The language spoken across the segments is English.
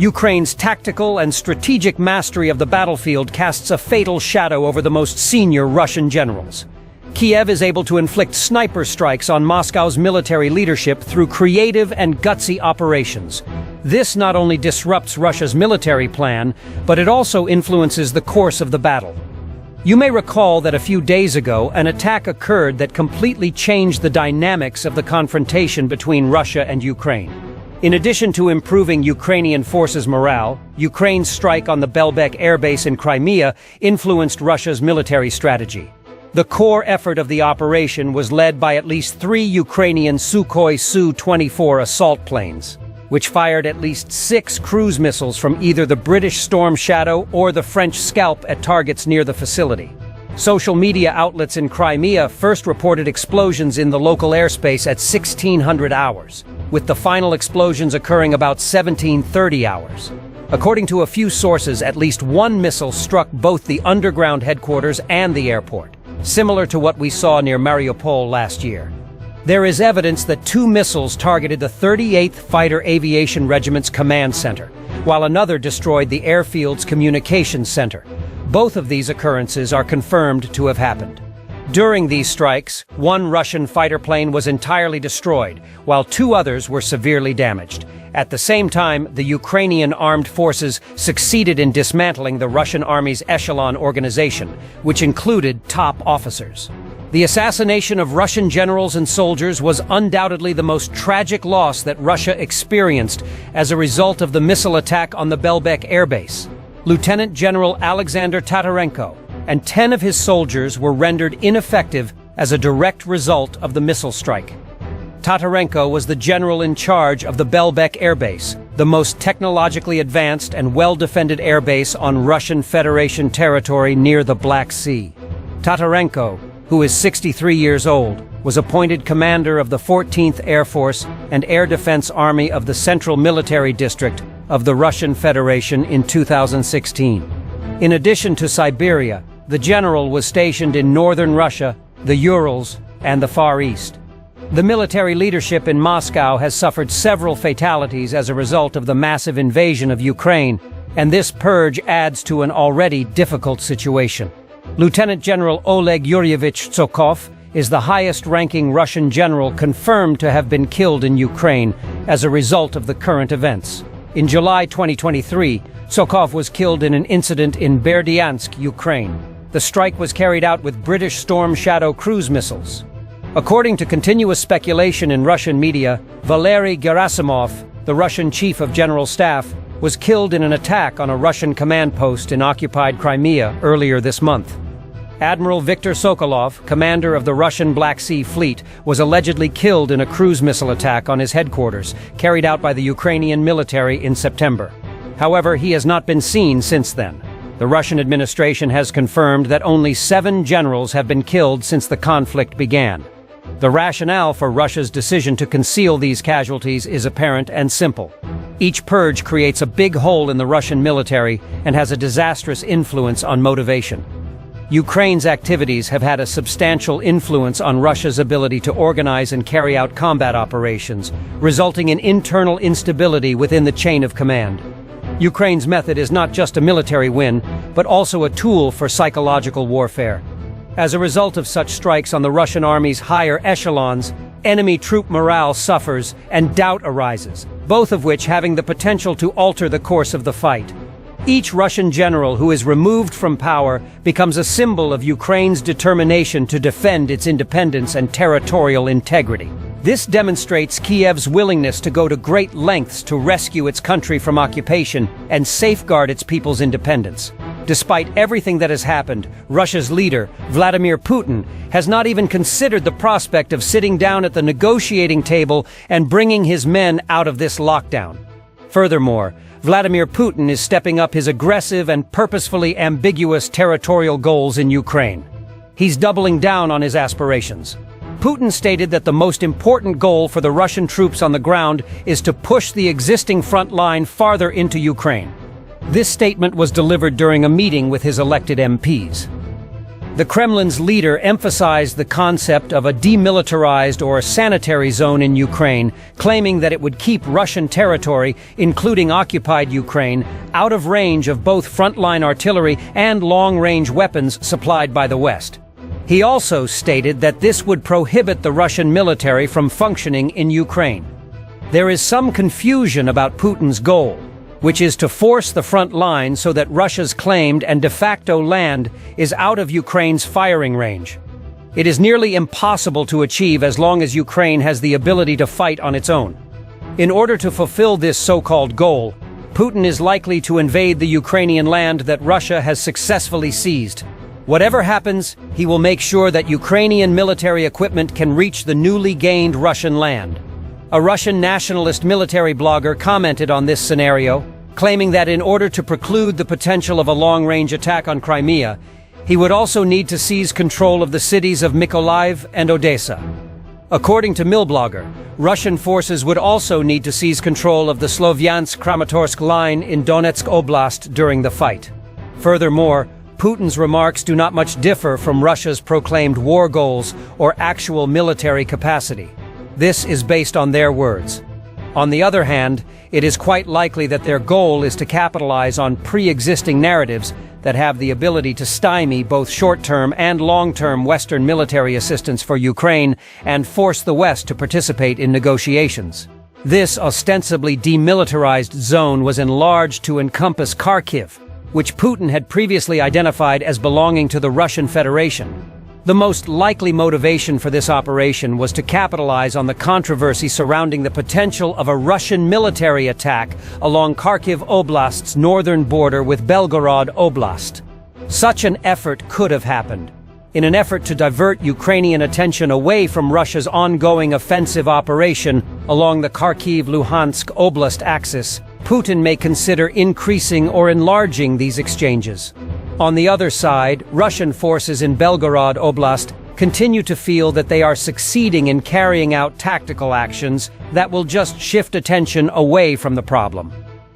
Ukraine's tactical and strategic mastery of the battlefield casts a fatal shadow over the most senior Russian generals. Kiev is able to inflict sniper strikes on Moscow's military leadership through creative and gutsy operations. This not only disrupts Russia's military plan, but it also influences the course of the battle. You may recall that a few days ago, an attack occurred that completely changed the dynamics of the confrontation between Russia and Ukraine. In addition to improving Ukrainian forces' morale, Ukraine's strike on the Belbek airbase in Crimea influenced Russia's military strategy. The core effort of the operation was led by at least 3 Ukrainian Sukhoi Su-24 assault planes, which fired at least 6 cruise missiles from either the British Storm Shadow or the French Scalp at targets near the facility. Social media outlets in Crimea first reported explosions in the local airspace at 1600 hours, with the final explosions occurring about 1730 hours. According to a few sources, at least 1 missile struck both the underground headquarters and the airport, similar to what we saw near Mariupol last year. There is evidence that 2 missiles targeted the 38th Fighter Aviation Regiment's command center, while another destroyed the airfield's communications center. Both of these occurrences are confirmed to have happened. During these strikes, 1 Russian fighter plane was entirely destroyed, while 2 others were severely damaged. At the same time, the Ukrainian armed forces succeeded in dismantling the Russian army's echelon organization, which included top officers. The assassination of Russian generals and soldiers was undoubtedly the most tragic loss that Russia experienced as a result of the missile attack on the Belbek airbase. Lieutenant General Alexander Tatarenko and 10 of his soldiers were rendered ineffective as a direct result of the missile strike. Tatarenko was the general in charge of the Belbek airbase, the most technologically advanced and well-defended airbase on Russian Federation territory near the Black Sea. Tatarenko, who is 63 years old, was appointed commander of the 14th Air Force and Air Defense Army of the Central Military District of the Russian Federation in 2016. In addition to Siberia, the general was stationed in northern Russia, the Urals, and the Far East. The military leadership in Moscow has suffered several fatalities as a result of the massive invasion of Ukraine, and this purge adds to an already difficult situation. Lieutenant General Oleg Yuryevich Tsokov is the highest-ranking Russian general confirmed to have been killed in Ukraine as a result of the current events. In July 2023, Tsokov was killed in an incident in Berdyansk, Ukraine. The strike was carried out with British Storm Shadow cruise missiles. According to continuous speculation in Russian media, Valery Gerasimov, the Russian chief of general staff, was killed in an attack on a Russian command post in occupied Crimea earlier this month. Admiral Viktor Sokolov, commander of the Russian Black Sea Fleet, was allegedly killed in a cruise missile attack on his headquarters, carried out by the Ukrainian military in September. However, he has not been seen since then. The Russian administration has confirmed that only 7 generals have been killed since the conflict began. The rationale for Russia's decision to conceal these casualties is apparent and simple. Each purge creates a big hole in the Russian military and has a disastrous influence on motivation. Ukraine's activities have had a substantial influence on Russia's ability to organize and carry out combat operations, resulting in internal instability within the chain of command. Ukraine's method is not just a military win, but also a tool for psychological warfare. As a result of such strikes on the Russian army's higher echelons, enemy troop morale suffers and doubt arises, both of which having the potential to alter the course of the fight. Each Russian general who is removed from power becomes a symbol of Ukraine's determination to defend its independence and territorial integrity. This demonstrates Kiev's willingness to go to great lengths to rescue its country from occupation and safeguard its people's independence. Despite everything that has happened, Russia's leader, Vladimir Putin, has not even considered the prospect of sitting down at the negotiating table and bringing his men out of this lockdown. Furthermore, Vladimir Putin is stepping up his aggressive and purposefully ambiguous territorial goals in Ukraine. He's doubling down on his aspirations. Putin stated that the most important goal for the Russian troops on the ground is to push the existing front line farther into Ukraine. This statement was delivered during a meeting with his elected MPs. The Kremlin's leader emphasized the concept of a demilitarized or sanitary zone in Ukraine, claiming that it would keep Russian territory, including occupied Ukraine, out of range of both frontline artillery and long-range weapons supplied by the West. He also stated that this would prohibit the Russian military from functioning in Ukraine. There is some confusion about Putin's goal, which is to force the front line so that Russia's claimed and de facto land is out of Ukraine's firing range. It is nearly impossible to achieve as long as Ukraine has the ability to fight on its own. In order to fulfill this so-called goal, Putin is likely to invade the Ukrainian land that Russia has successfully seized. Whatever happens, he will make sure that Ukrainian military equipment can reach the newly gained Russian land. A Russian nationalist military blogger commented on this scenario, claiming that in order to preclude the potential of a long-range attack on Crimea, he would also need to seize control of the cities of Mykolaiv and Odessa. According to Milblogger, Russian forces would also need to seize control of the Slovyansk-Kramatorsk line in Donetsk Oblast during the fight. Furthermore, Putin's remarks do not much differ from Russia's proclaimed war goals or actual military capacity. This is based on their words. On the other hand, it is quite likely that their goal is to capitalize on pre-existing narratives that have the ability to stymie both short-term and long-term Western military assistance for Ukraine and force the West to participate in negotiations. This ostensibly demilitarized zone was enlarged to encompass Kharkiv, which Putin had previously identified as belonging to the Russian Federation. The most likely motivation for this operation was to capitalize on the controversy surrounding the potential of a Russian military attack along Kharkiv Oblast's northern border with Belgorod Oblast. Such an effort could have happened. In an effort to divert Ukrainian attention away from Russia's ongoing offensive operation along the Kharkiv-Luhansk Oblast axis, Putin may consider increasing or enlarging these exchanges. On the other side, Russian forces in Belgorod Oblast continue to feel that they are succeeding in carrying out tactical actions that will just shift attention away from the problem.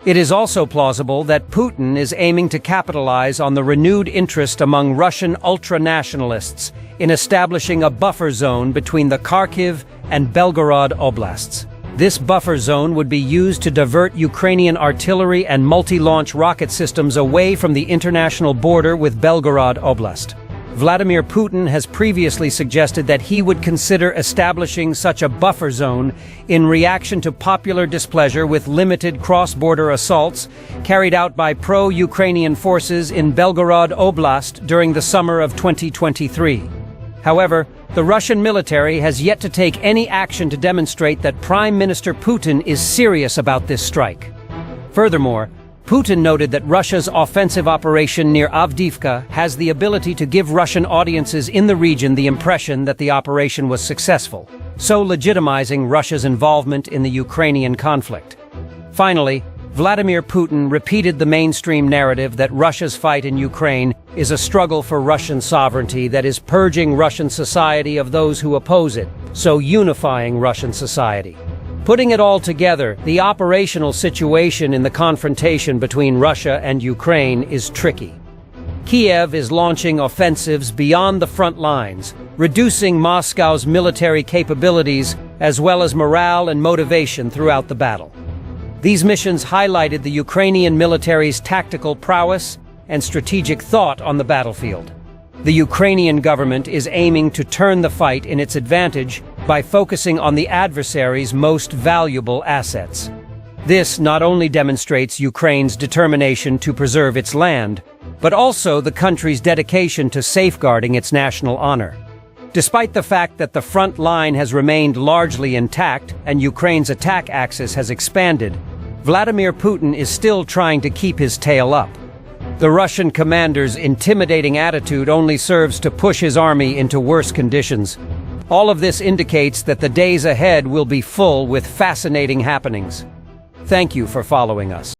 It is also plausible that Putin is aiming to capitalize on the renewed interest among Russian ultra-nationalists in establishing a buffer zone between the Kharkiv and Belgorod Oblasts. This buffer zone would be used to divert Ukrainian artillery and multi-launch rocket systems away from the international border with Belgorod Oblast. Vladimir Putin has previously suggested that he would consider establishing such a buffer zone in reaction to popular displeasure with limited cross-border assaults carried out by pro-Ukrainian forces in Belgorod Oblast during the summer of 2023. However, the Russian military has yet to take any action to demonstrate that Prime Minister Putin is serious about this strike. Furthermore, Putin noted that Russia's offensive operation near Avdiivka has the ability to give Russian audiences in the region the impression that the operation was successful, so legitimizing Russia's involvement in the Ukrainian conflict. Finally, Vladimir Putin repeated the mainstream narrative that Russia's fight in Ukraine is a struggle for Russian sovereignty that is purging Russian society of those who oppose it, so unifying Russian society. Putting it all together, the operational situation in the confrontation between Russia and Ukraine is tricky. Kiev is launching offensives beyond the front lines, reducing Moscow's military capabilities as well as morale and motivation throughout the battle. These missions highlighted the Ukrainian military's tactical prowess and strategic thought on the battlefield. The Ukrainian government is aiming to turn the fight in its advantage by focusing on the adversary's most valuable assets. This not only demonstrates Ukraine's determination to preserve its land, but also the country's dedication to safeguarding its national honor. Despite the fact that the front line has remained largely intact and Ukraine's attack axis has expanded, Vladimir Putin is still trying to keep his tail up. The Russian commander's intimidating attitude only serves to push his army into worse conditions. All of this indicates that the days ahead will be full with fascinating happenings. Thank you for following us.